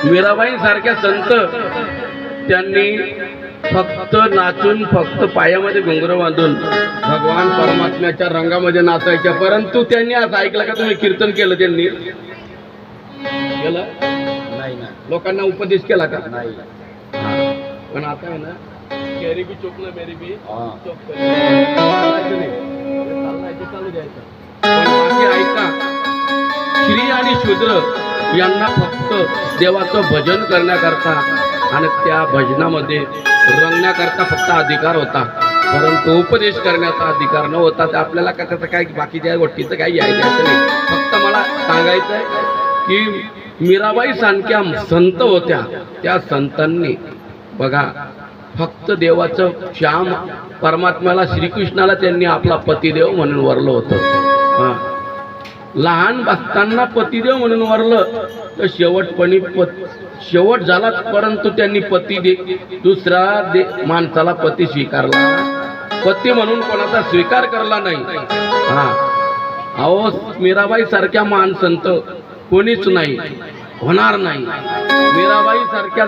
मीराबाई सारख्या संत त्यांनी फक्त नाचून फक्त पायामध्ये घुंगरू बांधून भगवान परमात्म्याच्या रंगामध्ये नाचायच्या. परंतु त्यांनी असं ऐकलं का तुम्ही कीर्तन केलं त्यांनी केलं नाही ना, लोकांना उपदेश केला का नाही. पण आता आहे ना मेरी भी चूक ना मेरी भी चूक चालू द्यायचं. पण बाकी ऐका, स्त्री आणि शूद्र यांना फक्त देवाचं भजन करण्याकरता आणि त्या भजनामध्ये रंगण्याकरता फक्त अधिकार होता, परंतु उपदेश करण्याचा अधिकार न होता. ते आपल्याला का त्याचं काय बाकीच्या गोष्टीचं काही ऐकायचं नाही. फक्त मला सांगायचं आहे की मीराबाई सारख्या संत होत्या, त्या संतांनी बघा फक्त देवाचं श्याम परमात्म्याला श्रीकृष्णाला त्यांनी आपला पतिदेव म्हणून वरलं होतं. लहान असताना पतिदेव म्हणून वरलं तर शेवटपणी शेवट झाला, परंतु त्यांनी दुसऱ्या माणसाला पती स्वीकारला, पती म्हणून कोणाचा स्वीकार करला नाही. अहो मीराबाई सारख्या महान संत कोणीच नाही, होणार नाही. मीराबाई सारख्या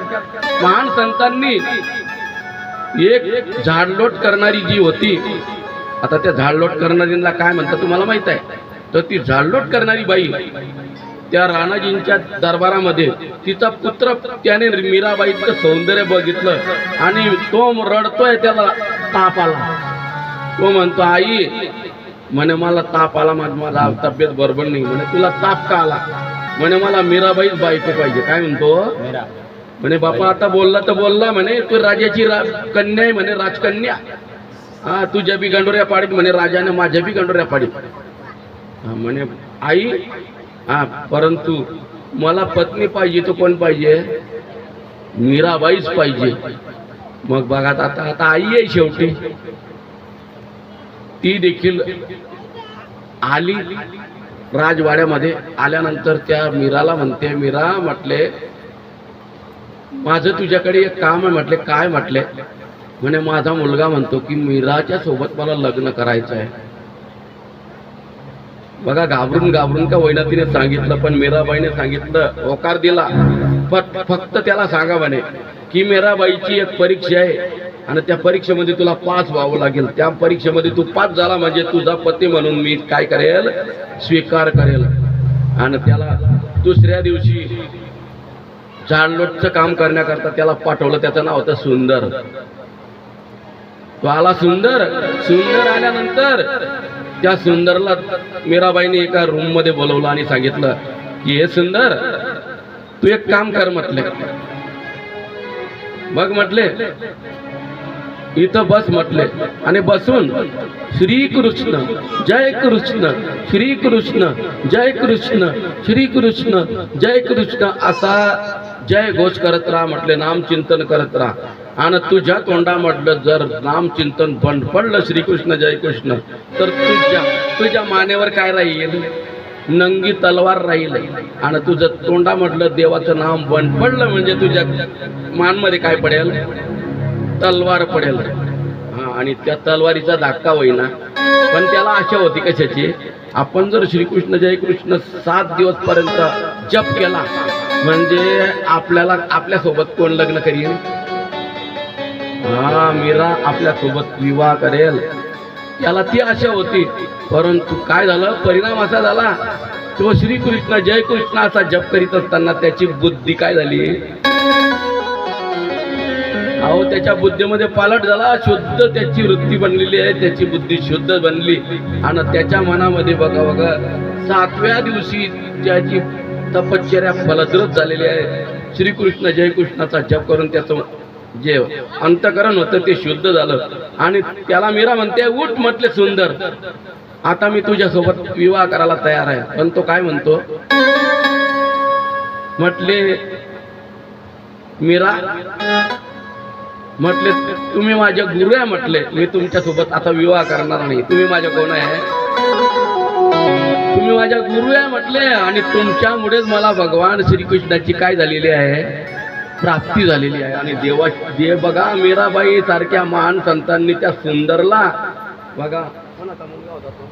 महान संतांनी एक झाडलोट करणारी जी होती, आता त्या झाडलोट करणारीला काय म्हणतात तुम्हाला माहित आहे? तर ती झाडलोट करणारी बाई त्या राणाजींच्या दरबारामध्ये तिचा पुत्र त्याने मीराबाईचं सौंदर्य बघितलं आणि तो रडतोय, त्याला ताप आला. तो म्हणतो आई म्हणे मला ताप आला, माझा तब्येत बरोबर नाही. म्हणे तुला ताप का आला? म्हणे मला मीराबाईच बायको पाहिजे. काय म्हणतो? म्हणे बापा आता बोलला तर बोलला, म्हणे तू राजाची कन्या आहे म्हणे, राजकन्या. तुझ्या बी गंडोऱ्या पाडीत म्हणे राजाने, माझ्या बी गंडोऱ्या पाडीत. म्हणे आई परंतु मला पत्नी पाहिजे. तो कोण पाहिजे? मीराबाईच पाहिजे. मग बघा आता आई आहे शेवटी, ती देखील आली राजवाड्यामध्ये. आल्यानंतर त्या मीराला म्हणते, मीरा म्हटले माझं तुझ्याकडे एक काम आहे. म्हटले काय? म्हटले म्हणे माझा मुलगा म्हणतो की मीराच्या सोबत मला लग्न करायचं आहे. बघा घाबरून का होईना तिने सांगितलं, पण मीराबाईने सांगितलं, होकार दिला. फक्त त्याला सांगा म्हणे की मीराबाईची एक परीक्षा आहे आणि त्या परीक्षेमध्ये तुला पास व्हावं लागेल. त्या परीक्षेमध्ये तू पास झाला म्हणजे तुझा पती म्हणून मी काय करेल? स्वीकार करेल. आणि त्याला दुसऱ्या दिवशी झाडलोटचं काम करण्याकरता त्याला पाठवलं. त्याचं नाव होतं सुंदर. तो आला सुंदर आल्यानंतर त्या सुंदरला मीराबाईने एका रूम मध्ये बोलवलं आणि सांगितलं की हे सुंदर तू एक काम कर म्हटले. मग म्हटले इथं बस म्हटले आणि बसून श्रीकृष्ण जय कृष्ण श्रीकृष्ण जय कृष्ण श्रीकृष्ण जय कृष्ण असा जय घोष करत राहा म्हटले, नामचिंतन करत राहा. आणि तुझ्या तोंडा म्हटलं जर नामचिंतन बंद पडलं श्रीकृष्ण जय कृष्ण तर तुझ्या मानेवर काय राहील? नंगी तलवार राहील. आणि तुझं तोंडा म्हटलं देवाचं नाम बंद पडलं म्हणजे तुझ्या मानमध्ये काय पडेल? तलवार पडेल. आणि त्या तलवारीचा धाक्का होईना. पण त्याला आशा होती कशाची? आपण जर श्रीकृष्ण जय कृष्ण 7 दिवस पर्यंत जप केला म्हणजे आपल्याला आपल्या सोबत कोण लग्न करेल? मीरा आपल्या सोबत विवाह करेल, त्याला ती आशा होती. परंतु काय झालं? परिणाम असा झाला, तो श्रीकृष्ण जय कृष्ण असा जप करीत असताना त्याची बुद्धी काय झाली? अहो त्याच्या बुद्धीमध्ये पालट झाला. शुद्ध त्याची वृत्ती बनलेली आहे, त्याची बुद्धी शुद्ध बनली. आणि त्याच्या मनामध्ये बघा 7व्या दिवशी त्याची तपश्चर्या फलद्रुप झालेली आहे. श्रीकृष्ण जय कृष्णाचा जप करून त्याचं जे अंतकरण होतं ते शुद्ध झालं. आणि त्याला मीरा म्हणते उठ म्हटले सुंदर, आता मी तुझ्या सोबत विवाह करायला तयार आहे. पण तो काय म्हणतो? म्हटले मीरा म्हटले तुम्ही माझ्या गुरु आहे. म्हटले मी तुमच्या सोबत आता विवाह करणार नाही. तुम्ही माझ्या कोण आहे? तुम्ही माझ्या गुरु आहे म्हटले. आणि तुमच्यामुळेच मला भगवान श्रीकृष्णाची काय झालेली आहे? प्राप्ती झालेली आहे. आणि देव बघा मीराबाई सारख्या महान संतांनी त्या सुंदरला बघा मुलगा होता तो,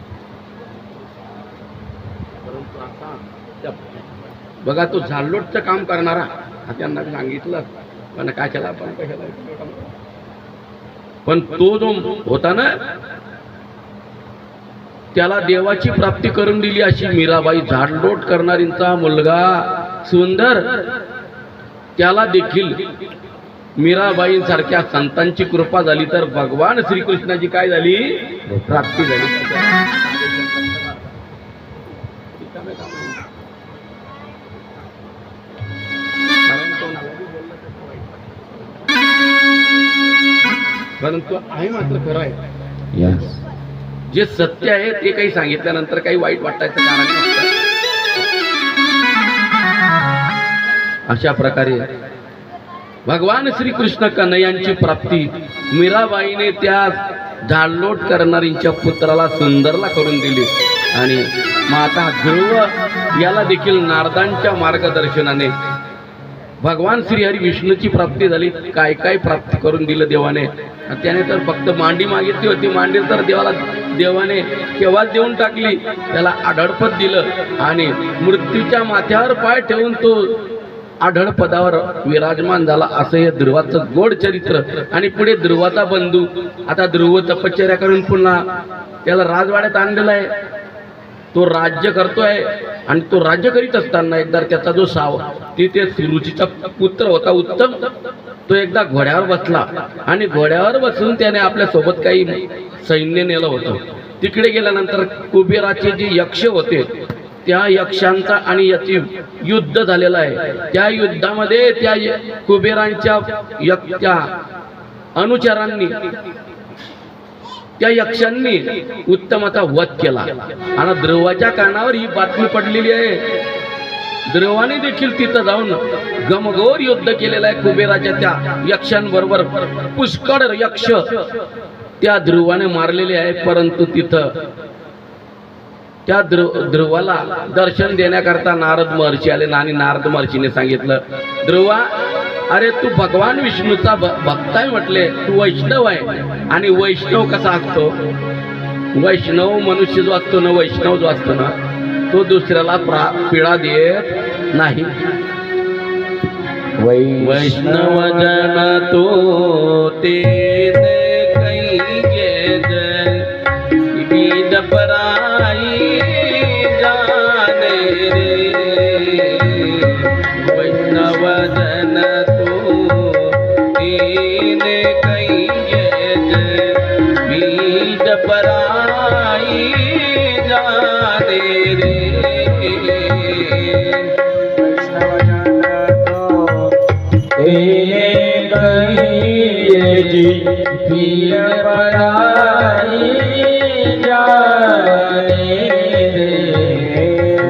परंतु आता बघा तो झाडलोटचं काम करणारा त्यांना सांगितलं पण कशाला पण कशाला, पण तो जो होता ना त्याला देवाची प्राप्ती करून दिली अशी मीराबाई. झाडलोट करणारींचा मुलगा सुंदर, त्याला देखील मीराबाईंसारख्या संतांची कृपा झाली तर भगवान श्रीकृष्णाची काय झाली, प्राप्ती झाली. परंतु आहे मात्र खरं आहे, जे सत्य आहे ते काही सांगितल्यानंतर काही वाईट वाटायचं कारण नसतं. अशा प्रकारे भगवान श्रीकृष्ण कन्हैयांची प्राप्ती मीराबाईने त्या झाडलोट करणारींच्या पुत्राला सुंदरला करून दिली. आणि माता ध्रुव याला देखील नारदांच्या मार्गदर्शनाने भगवान श्रीहरी विष्णूची प्राप्ती झाली. काय काय प्राप्ती करून दिलं देवाने. त्याने तर फक्त मांडी मागितली होती, मांडी तर देवाने केव्हाच देऊन टाकली. त्याला आढळपद दिलं आणि मृत्यूच्या माथ्यावर पाय ठेवून तो आढळ पदावर विराजमान झाला. असं हे ध्रुवाचं गोड चरित्र. आणि पुढे ध्रुवाचा बंधू आता ध्रुव तपश्चर्या करून पुन्हा त्याला राजवाड्यात आणलेला आहे. तो राज्य करतोय आणि तो राज्य करीत असताना एकदा त्याचा जो तिथे रुचीचा पुत्र होता उत्तम, तो एकदा घोड्यावर बसला आणि घोड्यावर बसून त्याने आपल्या सोबत काही सैन्य नेलं होतं. तिकडे गेल्यानंतर कुबेराचे जे यक्ष होते त्या यक्षांचा आणि याची युद्ध झालेलं आहे. त्या युद्धामध्ये त्या कुबेरांच्या त्या अनुचरांनी त्या यक्षांनी उत्तमाचा वध केला आणि ध्रुवाच्या कानावर ही बातमी पडलेली आहे. ध्रुवाने देखील तिथं जाऊन गमगोर युद्ध केलेलं आहे कुबेराच्या त्या यक्षांबरोबर. पुष्कळ यक्ष त्या ध्रुवाने मारलेले आहे. परंतु तिथं त्या ध्रुवाला दर्शन देण्याकरता नारद महर्षी आले आणि नारद महर्षीने सांगितलं, ध्रुवा अरे तू भगवान विष्णूचा भक्त आहे म्हटले, तू वैष्णव आहे. आणि वैष्णव कसा असतो, वैष्णव मनुष्य जो असतो ना, वैष्णव जो असतो ना तो दुसऱ्याला पीडा देत नाही. वैष्णव जन तो ते पराई जाने रे. वैष्णव जन तो तीने कई बीज पराई जाने रे. वैष्णव जन तो तीने कई बीज पराई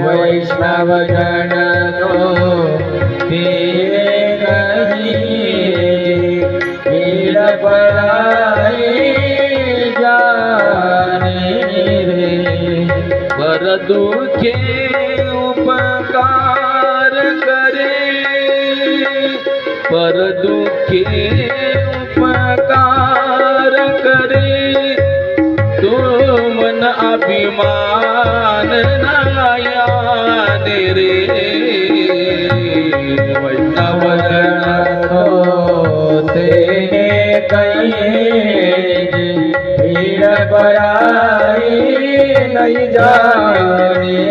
वैष्णव जन तो तेरे पीड़ पराई जाने रे. पर दुखे उपकार करे, पर दुखे उपकार करे, तो मन अभिमान नायाने रे. वैष्णव जन तो तेरे पीड़ पराई नहीं जाने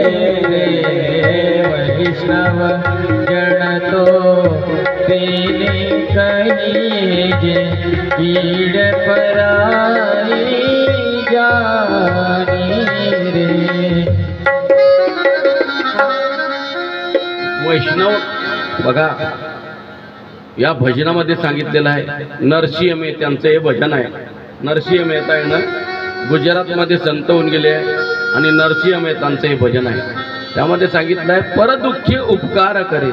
रे. वैष्णव जन तो तेरे पीड़ पराई जाने रे. वैष्णव बघा या भजनामध्ये सांगितलेलं आहे. नरसिंह मेहत्यांचं हे भजन आहे. नरसिंह मेहता आहे ना गुजरातमध्ये संत होऊन गेले आहे आणि नरसिंह मेहतांचं हे भजन आहे. त्यामध्ये सांगितलं आहे, परदुःखी उपकार करे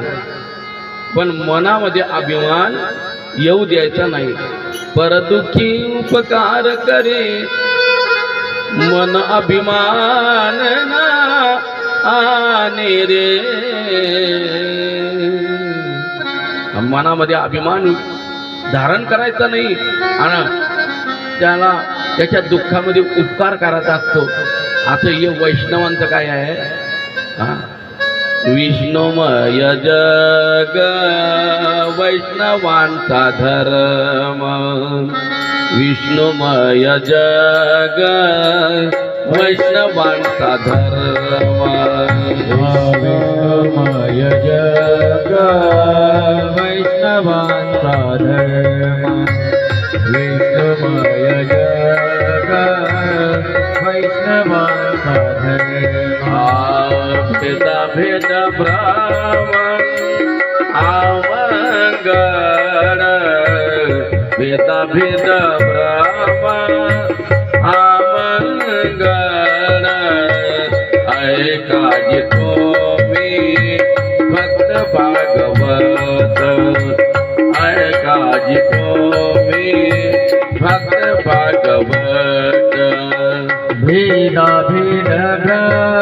पण मनामध्ये अभिमान येऊ द्यायचा नाही. परदुःखी उपकार करे मन अभिमान ना आने रे. मनामध्ये अभिमान धारण करायचा नाही आणि त्याला त्याच्या दुःखामध्ये उपकार करायचा असतो. असं हे वैष्णवांचं काय आहे. विष्णुमय जग वैष्णवांचा धर्म विष्णुमय जग वैष्णवांचा धर्म विष्णुमय जग वैष्णवांचा धर्म विष्णुमय जग वैष्णवांचा धर्म भेद भेद भ्रम आमंगळ भेद भेद भ्रम आमंगळ ऐकाजी तुम्ही भक्त भागवत ऐकाजी तुम्ही भक्त भागवत भेद भेद भ्रम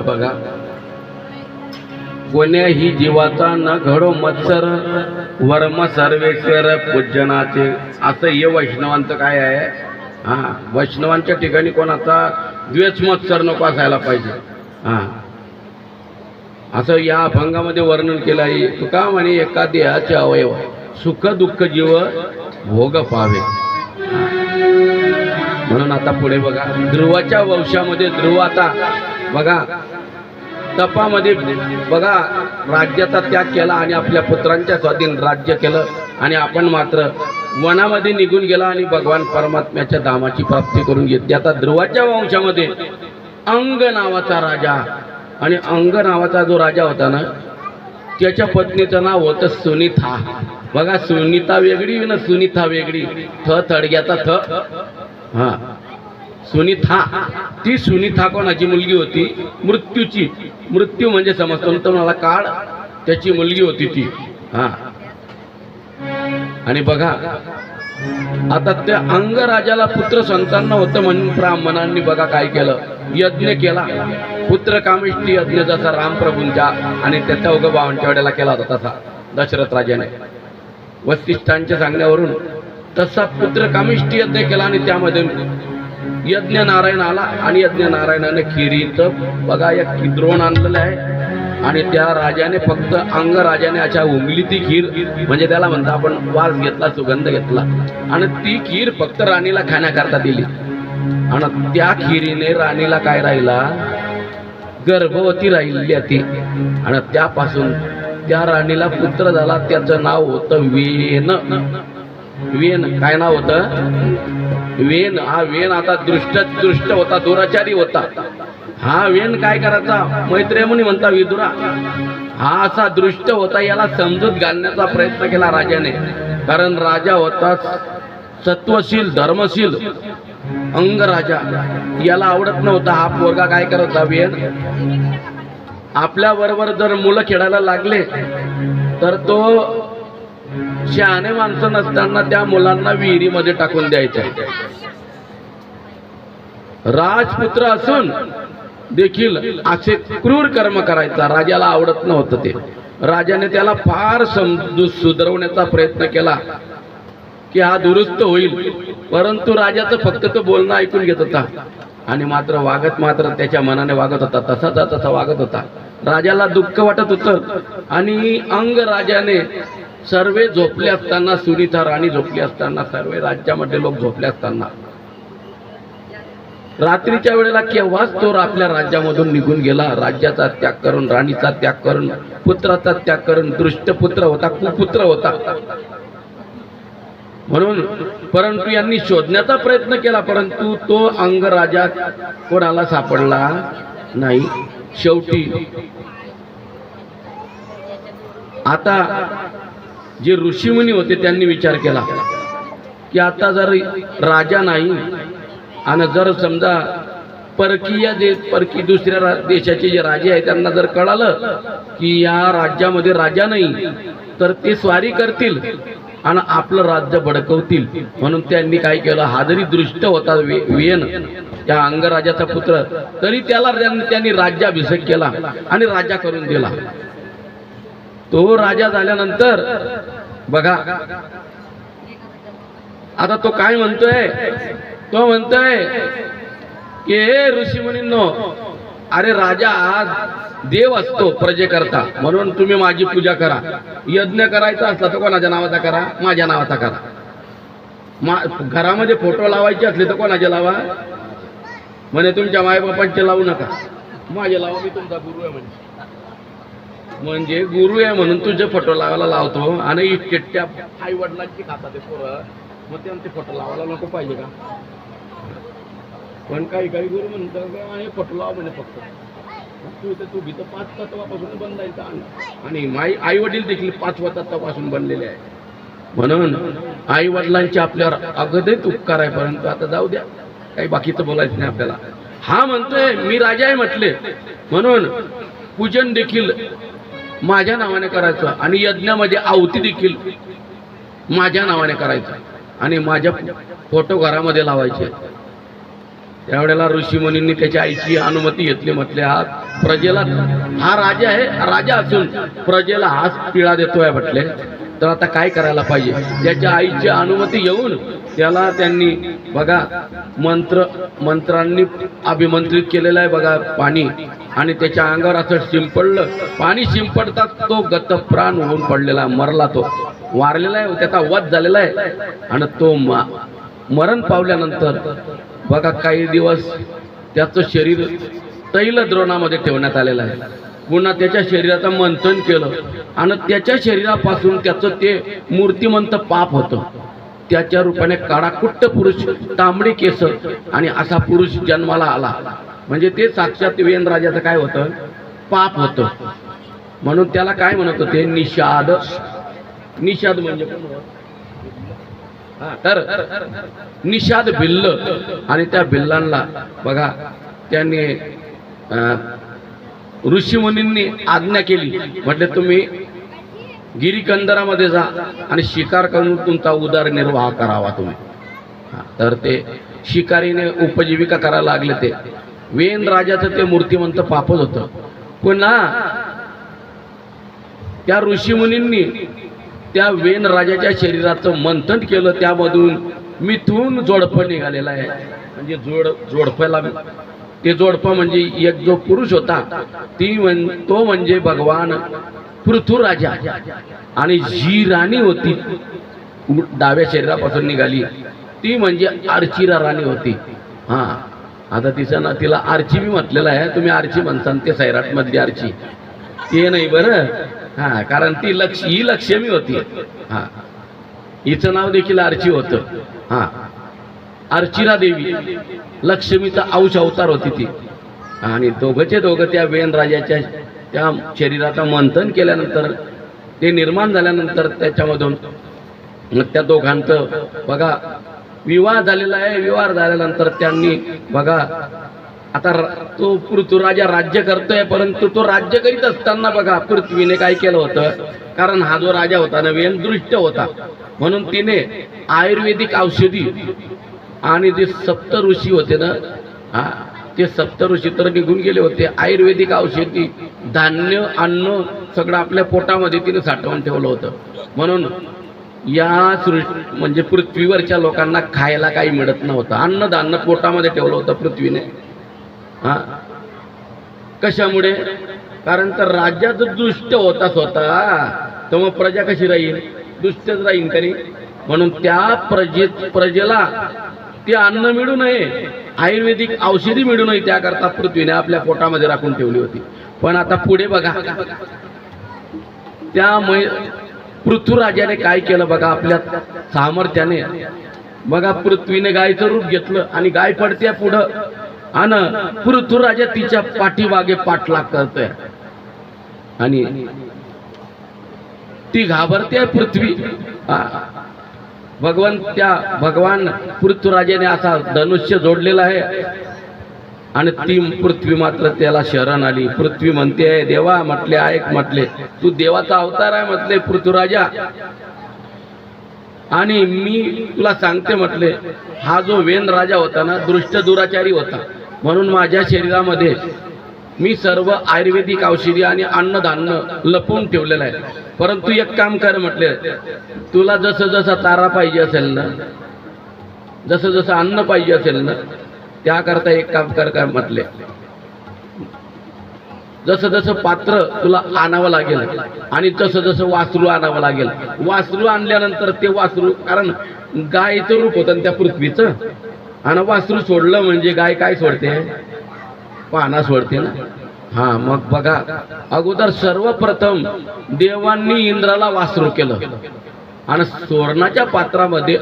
बघा कोण्याही जीवाचा न घडो मत्सर वर्म सर्वेश्वर पूजनाचे असं हे वैष्णवांचं काय आहे. हा वैष्णवांच्या ठिकाणी कोणाचा द्वेष मत्सर नको असायला पाहिजे. हा असं या अभंगामध्ये वर्णन केलं आहे. तुका म्हणे एका देहाचे अवयव सुख दुःख जीव भोग पावे. म्हणून आता पुढे बघा ध्रुवाच्या वंशामध्ये ध्रुव आता बघा तपामध्ये बघा राज्याचा त्याग केला आणि आपल्या पुत्रांच्या स्वाधीन राज्य केलं आणि आपण मात्र वनामध्ये निघून गेला आणि भगवान परमात्म्याच्या धामाची प्राप्ती करून घेतली. आता ध्रुवाच्या वंशामध्ये अंग नावाचा राजा आणि अंग नावाचा जो राजा होता ना त्याच्या पत्नीचं नाव होतं सुनीता. बघा सुनीता वेगळी ना सुनीता वेगळी. थ थडग्याचा थ. हा सुनीता ती सुनीता कोणाची मुलगी होती मृत्यूची. मृत्यू म्हणजे समजतो तुम्हाला काळ त्याची मुलगी होती ती. हा आणि बघा आता त्या अंगराजाला पुत्र संतान होतं म्हणून ब्राह्मणांनी बघा काय केलं यज्ञ केला. पुत्र कामिष्टी यज्ञ जसा रामप्रभूंच्या आणि त्याच्या उगभावांच्या वेळेला केला होता तसा दशरथ राजाने वसिष्ठांच्या सांगण्यावरून तसा पुत्र कामिष्टी यज्ञ केला आणि त्यामध्ये यज्ञ नारायण आला आणि यज्ञ नारायणाने खिरीचं बघा एक द्रोण आणलेलं आहे आणि त्या राजाने फक्त अंगराजाने अशा उमली ती खीर म्हणजे त्याला म्हणता आपण वास घेतला सुगंध घेतला आणि ती खीर फक्त राणीला खाण्याकरता दिली आणि त्या खिरीने राणीला काय राहिला गर्भवती राहिली ती आणि त्यापासून त्या राणीला पुत्र झाला. त्याचं नाव होतं वेन. वेन काय नाव होतं वेन. हा वेन आता दृष्ट होता दुराचारी होता. हा वेन काय करायचा मैत्रेमुनी म्हणता विदुरा. हा असा दृष्ट होता याला समजूत घालण्याचा प्रयत्न केला राजाने कारण राजा होता सत्वशील धर्मशील अंगराजा. याला आवडत नव्हता हा पोरगा काय करत वेन आपल्या बरोबर जर मुलं खेळायला लागले तर तो शहाणे माणसं नसताना त्या मुलांना विहिरीमध्ये टाकून द्यायचं. राजपुत्र असून देखील असे क्रूर कर्म करायचा राजाला आवडत नव्हतं. ते राजाने त्याला फार सुधरवण्याचा प्रयत्न केला की हा दुरुस्त होईल, परंतु राजाचं फक्त तो बोलणं ऐकून घेत होता आणि मात्र वागत मात्र त्याच्या मनाने वागत होता, तसा वागत होता. राजाला दुःख वाटत होतं आणि अंग राजाने सर्वे झोपले असताना, सुनीता राणी झोपली असताना, सर्व राज्यामध्ये लोक झोपले असताना रात्रीच्या वेळेला केव्हाच तो आपल्या राज्यामधून निघून गेला. राज्याचा त्याग करून, राणीचा त्याग करून, पुत्राचा त्याग करून. दृष्टपुत्र होता, कुपुत्र होता म्हणून. परंतु यांनी शोधण्याचा प्रयत्न केला, परंतु तो अंगराजा कोणाला सापडला नाही. शेवटी आता जे ऋषीमुनी होते त्यांनी विचार केला की आता जर राजा नाही आणि जर समजा परकी दुसऱ्या देशाचे जे राजे आहेत त्यांना जर कळालं की या राज्यामध्ये राजा नाही, तर ते स्वारी करतील आणि आपलं राज्य भडकवतील. म्हणून त्यांनी काय केलं, हा जरी दृष्ट होता वेन या अंगराजाचा पुत्र, तरी त्याला त्यांनी राज्याभिषेक केला आणि राजा करून दिला. तो राजा झाल्यानंतर बघा आता तो काय म्हणतोय, तो म्हणतोय की हे ऋषीमुनींनो, अरे राजा आज देव असतो प्रजेकरता, म्हणून तुम्ही माझी पूजा करा. यज्ञ करायचा असला तर कोणाच्या नावाचा करा, माझ्या नावाचा करा. घरामध्ये फोटो लावायचे असले तर कोणाचे लावा, म्हणे तुमच्या मायबापांचे लावू नका, माझे लावा, मी तुमचा गुरु आहे. म्हणजे गुरु आहे म्हणून तुझे फोटो लावायला लावतो आणि इतक्या आई वडिलांची खाता ते पोरं, मग त्यांचे फोटो लावायला नको पाहिजे का? पण काही गुरु म्हणतात हे फोटो लावा म्हणे फक्त. तू भी तर 5 तत्वापासून बनलायचा आणि आई वडील देखील 5व्या तत्वापासून बनलेले आहे. म्हणून आई वडिलांचे आपल्यावर अगदित उपकार आहे. परंतु आता जाऊ द्या, काही बाकीचं बोलायचं नाही आपल्याला. हा म्हणतोय मी राजा आहे म्हटले, म्हणून पूजन देखील माझ्या नावाने करायचं आणि यज्ञामध्ये आहुती देखील माझ्या नावाने करायचं आणि माझ्या फोटो घरामध्ये लावायचे. त्यावेळेला ऋषीमुनींनी त्याच्या आईची अनुमती घेतली. म्हटले हा प्रजेला, हा राजा आहे, राजा असून प्रजेला हाच पिळा देतोय म्हटले, तर आता काय करायला पाहिजे. त्याच्या आईची अनुमती घेऊन त्याला त्यांनी बघा मंत्रांनी अभिमंत्रित केलेलं आहे बघा पाणी, आणि त्याच्या अंगावर असं शिंपडलं. पाणी शिंपडतात तो गतप्राण होऊन पडलेला, मरला, तो वारलेला आहे, त्याचा वध झालेला आहे. आणि तो मरण पावल्यानंतर बघा काही दिवस त्याचं शरीर तैलद्रोणामध्ये ठेवण्यात आलेलं आहे. पुन्हा त्याच्या शरीराचं मंथन केलं आणि त्याच्या शरीरापासून त्याचं ते मूर्तिमंत पाप होतं. त्याच्या रूपाने काळाकुट्ट पुरुष, तांबडी केस आणि असा पुरुष जन्माला आला. म्हणजे ते साक्षात वेन राजाचं काय होतं, पाप होतं. म्हणून त्याला काय म्हणत होते, निषाद. निषाद म्हणजे तर निषाद भिल्ल. आणि त्या भिल्लांना बघा त्यांनी ऋषीमुनींनी आज्ञा केली, म्हटले तुम्ही गिरीकंदरामध्ये जा आणि शिकार करून तुमचा उदरनिर्वाह करावा तुम्ही. तर ते शिकारीने उपजीविका करायला लागले. ते वेन राजाचं ते मूर्तिमंत पापच होतं. पुन्हा त्या ऋषीमुनींनी त्या वेन राजाच्या शरीराचं मंथन केलं, त्यामधून मिथून जोडपं निघालेलं आहे. म्हणजे जोडप्याला ते जोडपं म्हणजे एक जो पुरुष होता तो म्हणजे भगवान पृथ्वीराजा, आणि जी राणी होती डाव्या शरीरापासून निघाली ती म्हणजे अर्चिरा राणी होती. आता तिला आर्ची बी म्हटलेलं आहे, तुम्ही आर्ची म्हणता, ते सैराट मधली आर्ची ते नाही बरं. कारण ती ही लक्ष्मी होती. हिचं नाव देखील आर्ची होतं. अर्चिरा देवी लक्ष्मीचा अंश अवतार होती ती. आणि दोघं त्या वेन राजाच्या त्या शरीराचं मंथन केल्यानंतर, ते निर्माण झाल्यानंतर त्याच्यामधून त्या दोघांचं बघा विवाह झालेला आहे. विवाह झाल्यानंतर त्यांनी बघा आता तो पृथ्वीराजा राज्य करतोय, परंतु तो राज्य करीत असताना बघा पृथ्वीने काय केलं होतं, कारण हा जो राजा होता ना वेन दृष्ट होता, म्हणून तिने आयुर्वेदिक औषधी आणि जे सप्त ऋषी होते ना हा ते सप्तऋषी तर निघून गेले होते. आयुर्वेदिक औषधी धान्य अन्न सगळं आपल्या पोटामध्ये तिने साठवून ठेवलं होतं. म्हणून या म्हणजे पृथ्वीवरच्या लोकांना खायला काही मिळत नव्हतं. अन्नधान्य पोटामध्ये ठेवलं होतं पृथ्वीने. हा कशामुळे? कारण तर राज्यात दुष्ट होता स्वतः, तर मग प्रजा कशी राहील? दुष्टच राहील तरी. म्हणून त्या प्रजेला ते अन्न मिळू नये, आयुर्वेदिक औषधी मिळू नये, त्याकरता पृथ्वीने आपल्या पोटामध्ये राखून ठेवली होती. पण आता पुढे बघा, त्या पृथ्वीराजाने काय केलं बघा, आपल्या सामर्थ्याने बघा. पृथ्वीने गायचं रूप घेतलं आणि गाय पडते पुढं, आणि पृथ्वीराजा तिच्या पाठीमागे पाठलाग करतोय आणि ती घाबरते पृथ्वी. भगवान पृथ्वीराजाने असा धनुष्य जोडलेला आहे आणि ती पृथ्वी मात्र त्याला शरण आली. पृथ्वी म्हणते, देवा म्हटले ऐक, म्हटले तू देवाचा अवतार आहे म्हटले पृथ्वीराजा, आणि मी तुला सांगते म्हटले, हा जो वेन राजा होता ना, दृष्ट दुराचारी होता. म्हणून माझ्या शरीरामध्ये मी सर्व आयुर्वेदिक औषधी आणि अन्नधान्य लपवून ठेवलेलं आहे. परंतु एक काम कर म्हटले, तुला जसं जसं चारा पाहिजे असेल ना, जसं जसं अन्न पाहिजे असेल ना, त्याकरता एक काम कर काय म्हटले, जसं जसं पात्र तुला आणावं लागेल आणि तसं जसं वासरू आणावं लागेल. वासरू आणल्यानंतर ते वासरू, कारण गायचं रूप होतं त्या पृथ्वीचं, आणि वासरू सोडलं म्हणजे गाय काय सोडते? पाना सोडते ना. हा मग बघा, अगोदर सर्वप्रथम देवांनी इंद्राला वासरू केलं आणि सुवर्णाच्या पात्रामध्ये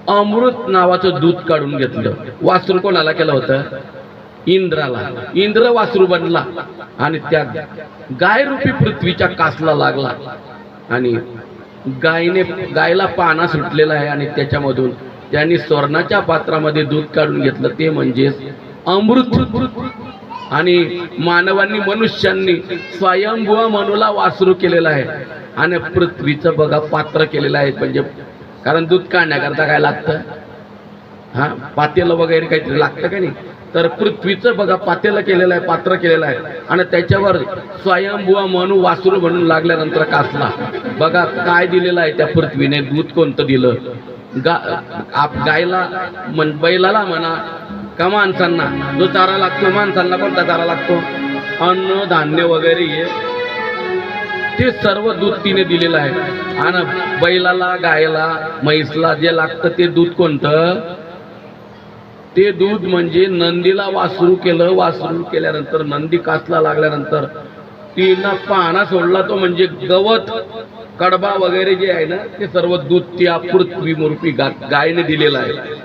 अमृत नावाचं दूध काढून घेतलं. वासरू कोणाला केलं होतं? इंद्राला. इंद्र वासरू बनला आणि त्या गाय रूपी पृथ्वीच्या कासला लागला आणि गायला पाना सुटलेला आहे आणि त्याच्यामधून त्यांनी स्वर्णाच्या पात्रामध्ये दूध काढून घेतलं, ते म्हणजे अमृत. आणि मानवांनी, मनुष्यांनी स्वयंभुवा मनुला वासरू केलेला आहे आणि पृथ्वीचं बघा पात्र केलेलं आहे. म्हणजे कारण दूध काढण्याकरता काय लागतं? हा पातेलं वगैरे काहीतरी लागतं का नाही? तर पृथ्वीचं बघा पातेलं केलेलं आहे, पात्र केलेलं आहे आणि त्याच्यावर स्वयंभुवा मनु वासरू म्हणून लागल्यानंतर कासला. बघा काय दिलेलं आहे त्या पृथ्वीने. दूध कोणतं दिलं? गायला बैलाला म्हणा का माणसांना जो चारा लागतो, माणसांना कोणता चारा लागतो? अन्न धान्य वगैरे हे ते सर्व दूध तिने दिलेलं आहे. आणि बैलाला, गायला, म्हैसला जे लागतं ते दूध कोणतं? ते दूध म्हणजे नंदीला वासरू केलं. वासरू केल्यानंतर नंदी कासला लागल्यानंतर तिनं पाना सोडला, तो म्हणजे गवत, कडबा वगैरे जे आहे ना, ते सर्व दूध त्या पृथ्वी मूर्ती गायने दिलेलं आहे.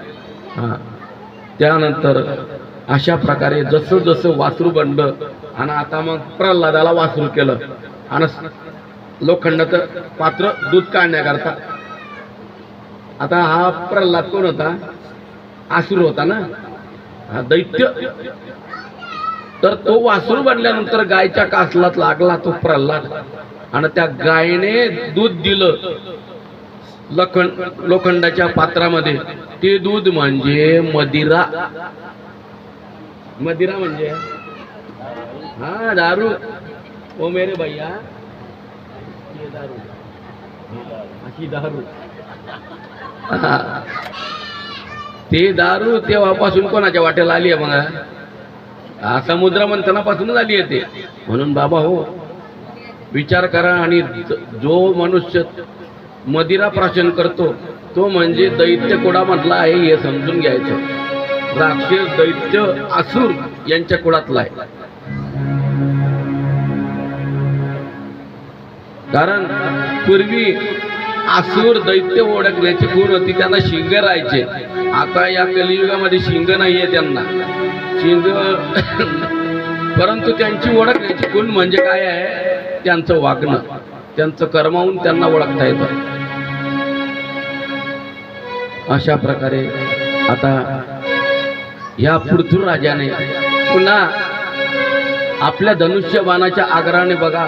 हा त्यानंतर अशा प्रकारे जसं जसं वासरू बनलं आणि आता मग प्रल्हादाला वासरू केलं आणि लोखंडाचं पात्र दूध काढण्याकरता. आता हा प्रल्हाद कोण होता? असुर होता ना, हा दैत्य. तर तो वासरू बनल्यानंतर गायच्या कासलात लागला तो प्रल्हाद आणि त्या गायने दूध दिलं लोखंडाच्या पात्रामध्ये. ते दूध म्हणजे मदिरा. मदिरा म्हणजे हा दारू. ओ मेरे भैया, ये दारू, अशी दारू. ते दारू तेव्हापासून कोणाच्या वाट्याला आली आहे? मग समुद्र मंथनापासूनच आली आहे ते. म्हणून बाबा हो, विचार करा. आणि जो मनुष्य मदिरा प्राशन करतो तो म्हणजे दैत्य कुळा म्हटला आहे, हे समजून घ्यायचं. राक्षस, दैत्य, असुर यांच्या कुळातला आहे. कारण पूर्वी असुर दैत्य ओळखण्याची गुण होती, त्यांना शिंग राहायचे. आता या कलियुगामध्ये शिंग नाहीये त्यांना, शिंग परंतु त्यांची ओळखण्याची गुण म्हणजे काय आहे? त्यांचं वागणं, त्यांचं कर्मावून त्यांना ओळखता येतं. अशा प्रकारे आता या पृथ्वीराजाने पुन्हा आपल्या धनुष्यबाणाच्या आग्रहाने बघा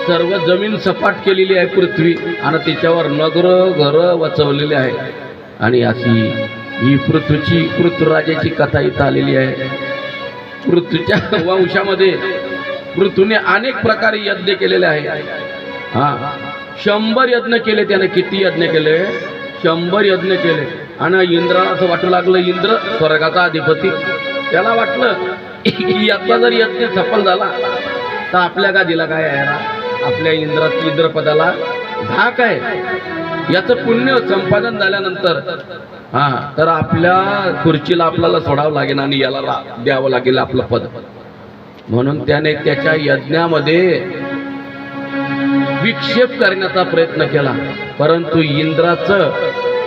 सर्व जमीन सपाट केलेली आहे पृथ्वी आणि त्याच्यावर नगर घर वचवलेले आहे. आणि अशी ही पृथ्वीराजाची कथा इथं आलेली आहे. पृथ्वीच्या वंशामध्ये पृथ्वीने अनेक प्रकारे यज्ञ केलेले आहे. 100 यज्ञ केले त्याने. किती यज्ञ केले? 100 यज्ञ केले. आणि इंद्राला असं वाटू लागलं, इंद्र स्वर्गाचा अधिपती, त्याला वाटलं की याचा जर यज्ञ सफल झाला तर आपल्या गादीला काय आहे, आपल्या इंद्रपदाला धाक आहे. याचं पुण्य संपादन झाल्यानंतर तर आपल्या खुर्चीला आपल्याला सोडावं लागेल आणि याला द्यावं लागेल आपलं पद. म्हणून त्याने त्याच्या यज्ञामध्ये विक्षेप करण्याचा प्रयत्न केला. परंतु इंद्राचं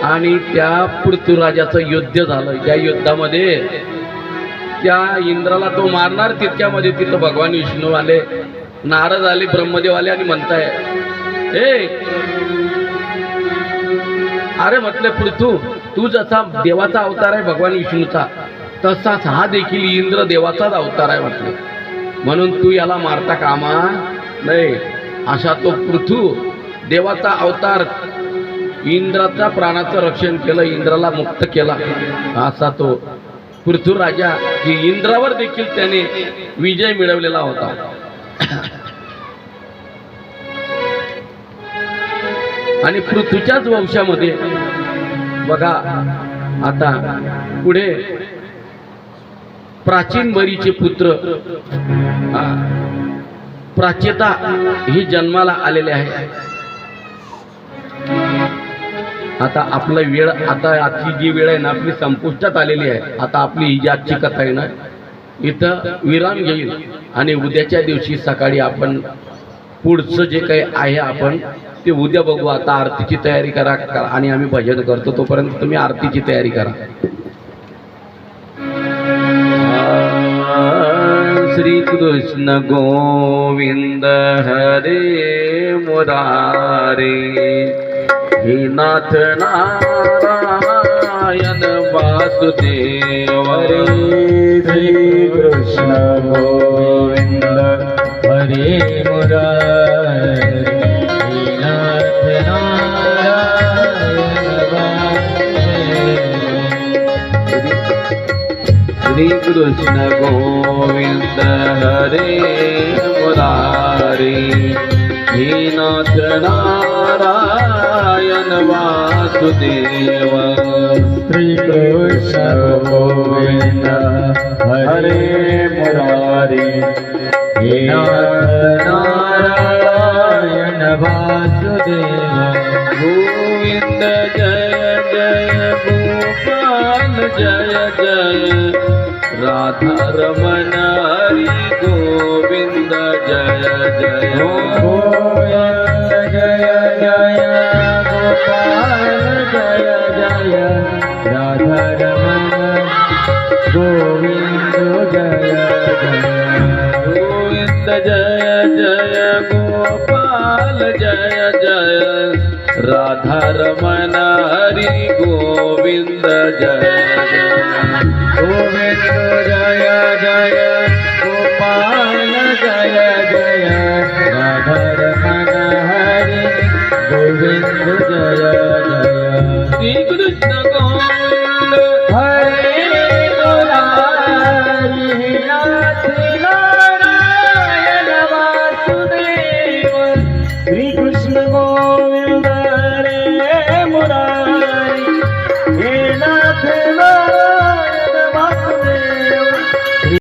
आणि त्या पृथ्वीराजाचं युद्ध झालं. त्या युद्धामध्ये त्या इंद्राला तो मारणार तितक्यामध्ये तिथं भगवान विष्णू आले, नारद आले, ब्रह्मदेव आले आणि म्हणताय, अरे म्हटले पृथ्वी, तू जसा देवाचा अवतार आहे भगवान विष्णूचा, तसाच हा देखील इंद्र देवाचाच अवतार आहे म्हटलं. म्हणून तू याला मारता कामा नाही. असा तो पृथ्वी देवाचा अवतार, इंद्राचा प्राणाचं रक्षण केलं, इंद्राला मुक्त केला. असा तो पृथ्वीराजा, की इंद्रावर देखील त्याने विजय मिळवलेला होता. आणि पृथ्वीच्याच वंशामध्ये बघा, आता पुढे प्राचीन बरीचे पुत्र प्राच्यता ही जन्माला आलेले आहे. आता आपला वेळ, आता आजची जी वेळ आहे ना आपली संपुष्टात आलेली आहे. आता आपली ही जी आजची कथा आहे ना इथं विराम घेईल आणि उद्याच्या दिवशी सकाळी आपण पुढचं जे काही आहे आपण ते उद्या बघू. आता आरतीची तयारी करा आणि आम्ही भजन करतो, तोपर्यंत तुम्ही आरतीची तयारी करा. श्री कृष्ण गोविंद हरे मुरारे, हे नाथ नारायण वासुदेव रे. श्री कृष्ण गोविंद हरे मुरारे, हे नाथ नारायण वासुदेव. श्री कृष्ण गोविंद हरे मुरारे, हे नाथ नारायण वासुदेव. श्री कृष्ण गोविंद हरे मुरारे, हे नाथ नारायण वासुदेव. गोविंद जय जय गोपाल जय जय, राधा रमण हरि गोविंद जय जय. गोविंद जय जय गोपाल जय जय, राधा रमण गोविंद जय जय. गोविंद जय जय गोपाल जय जय, राधा रमण हरि गोविंद जय जय. गोविंद जय जय